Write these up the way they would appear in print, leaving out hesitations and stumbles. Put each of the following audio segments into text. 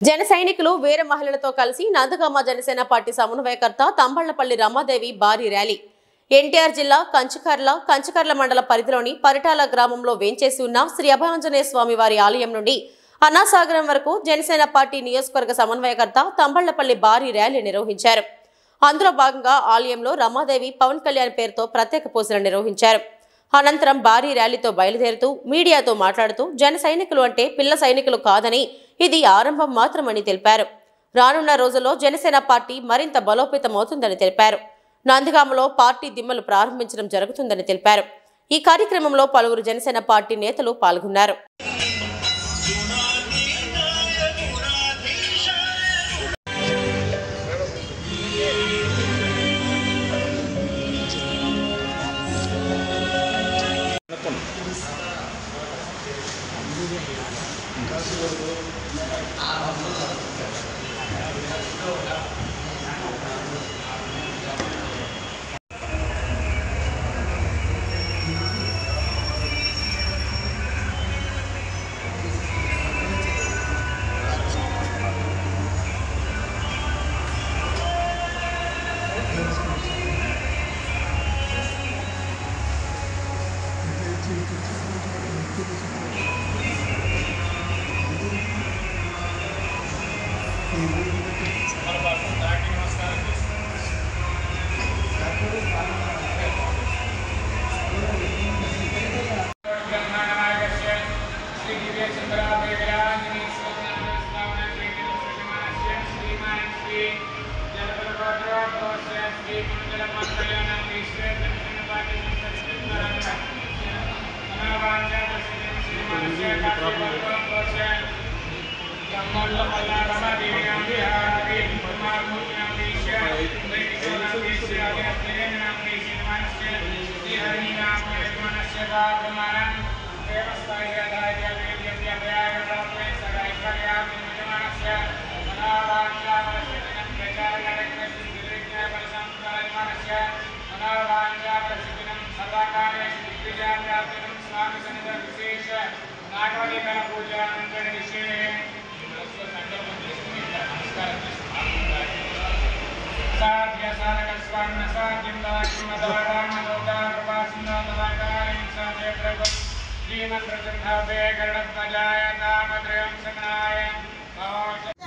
జన సైనికులు వీర మహిళలతో కలిసి నందగామ జనసేన పార్టీ సమన్వయకర్త తంబళ్లపల్లి రమాదేవి భారీ ర్యాలీ ఎన్టీఆర్ జిల్లా కంచకర్ల మండల పరిధిలోని పరిటాల గ్రామంలో వేంచేసి ఉన్న శ్రీ అభయాంజనేయ స్వామి వారి ఆలయం నుండి అన్నాసాగరం వరకు జనసేన పార్టీ నియోజకవర్గ సమన్వయకర్త తంబళ్లపల్లి భారీ ర్యాలీ నిర్వహించారు. అందులో భాగంగా ఆలయంలో రమాదేవి పవన్ కళ్యాణ్ పేరుతో ప్రత్యేక పూజలు నిర్వహించారు. అనంతరం భారీ ర్యాలీతో బయలుదేరుతూ మీడియాతో మాట్లాడుతూ జన సైనికులు అంటే పిల్ల సైనికులు కాదని ఇది ఆరంభం మాత్రమని తెలిపారు. రానున్న రోజుల్లో జనసేన పార్టీ మరింత బలోపేతమవుతుందని తెలిపారు. నందిగామలో పార్టీ దిమ్మలు ప్రారంభించడం జరుగుతుందని తెలిపారు. ఈ కార్యక్రమంలో పలువురు జనసేన పార్టీ నేతలు పాల్గొన్నారు.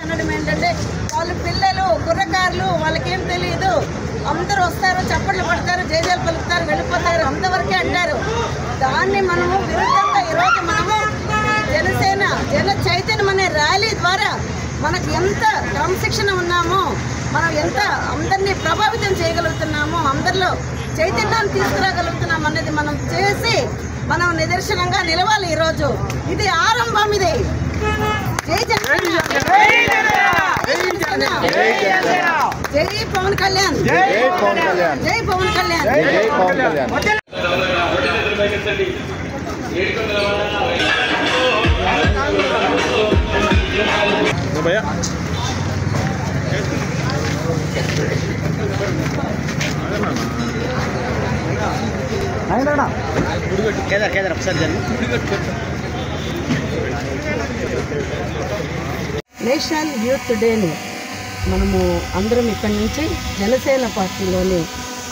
అనడం ఏంటంటే వాళ్ళు పిల్లలు కుర్రకారులు వాళ్ళకేం తెలియదు, అందరూ వస్తారు, చప్పట్లు పడతారు, జేజాలు పలుకుతారు, వెళ్ళిపోతారు, అంతవరకే అంటారు. దాన్ని మనము విరుద్ధంగా ఈరోజు మనము జనసేన జన చైతన్యం అనే ర్యాలీ ద్వారా మనకు ఎంత క్రమశిక్షణ ఉన్నామో, మనం ఎంత అందరినీ ప్రభావితం చేయగలుగుతున్నామో, అందరిలో చైతన్యాన్ని తీసుకురాగలుగుతున్నాం అనేది మనం చేసి మనం నిదర్శనంగా నిలవాలి. ఈరోజు ఇది ఆరంభం. ఇది జై పవన్ కళ్యాణ్, జై పవన్ కళ్యాణ్. నేషనల్ యూత్ డేని మనము అందరం ఇక్కడి నుంచి జనసేన పార్టీలోని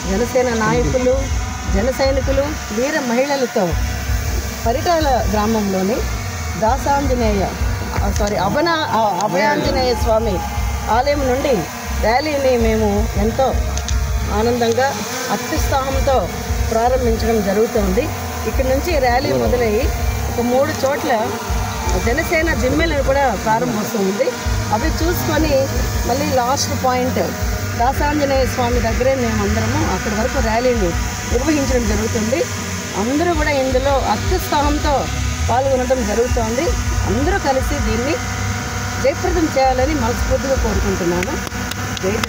జనసేన నాయకులు, జన సైనికులు, వీర మహిళలతో పరిటాల గ్రామంలోని అభయాంజనేయ స్వామి ఆలయం నుండి ర్యాలీని మేము ఎంతో ఆనందంగా అత్యుత్సాహంతో ప్రారంభించడం జరుగుతుంది. ఇక్కడి నుంచి ర్యాలీ మొదలయ్యి ఒక 3 చోట్ల జనసేన దిమ్మెలను కూడా ప్రారంభమవుతుంది. అవి చూసుకొని మళ్ళీ లాస్ట్ పాయింట్ దాసాంజనేయ స్వామి దగ్గరే మేమందరము అక్కడి వరకు ర్యాలీని నిర్వహించడం జరుగుతుంది. అందరూ కూడా ఇందులో అత్యుత్సాహంతో పాల్గొనడం జరుగుతోంది. అందరూ కలిసి దీన్ని జయప్రదం చేయాలని మనస్ఫూర్తిగా కోరుకుంటున్నాను.